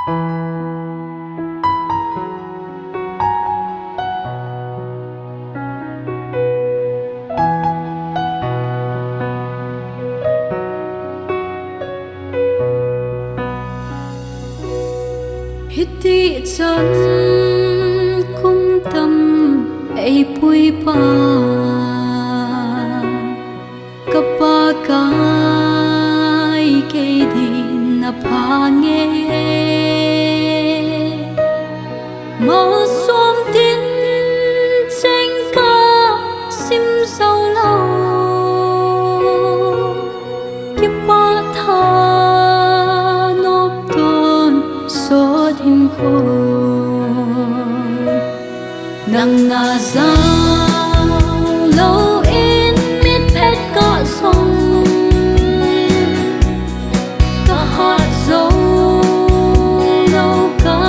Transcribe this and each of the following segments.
Hiti chân cung tâm ai pui pa kapa kai ke din na phange ma som tin cheng ka sim sau lo ki pa tha nop ton so him ko nang na za lo in mit pet ka song ka hat zo lo ka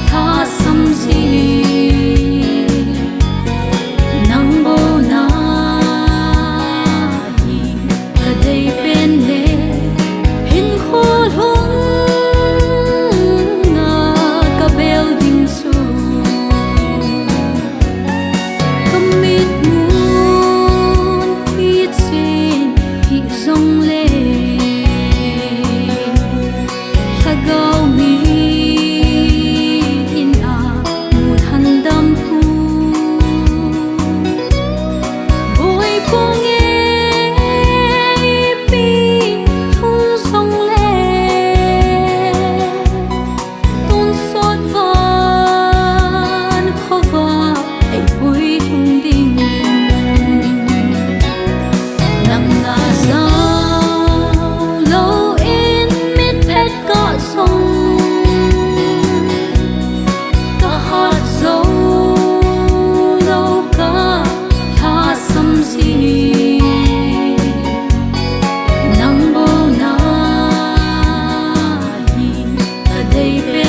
tha sam si nang bo na hi ka dei pen le hin kho hung baby.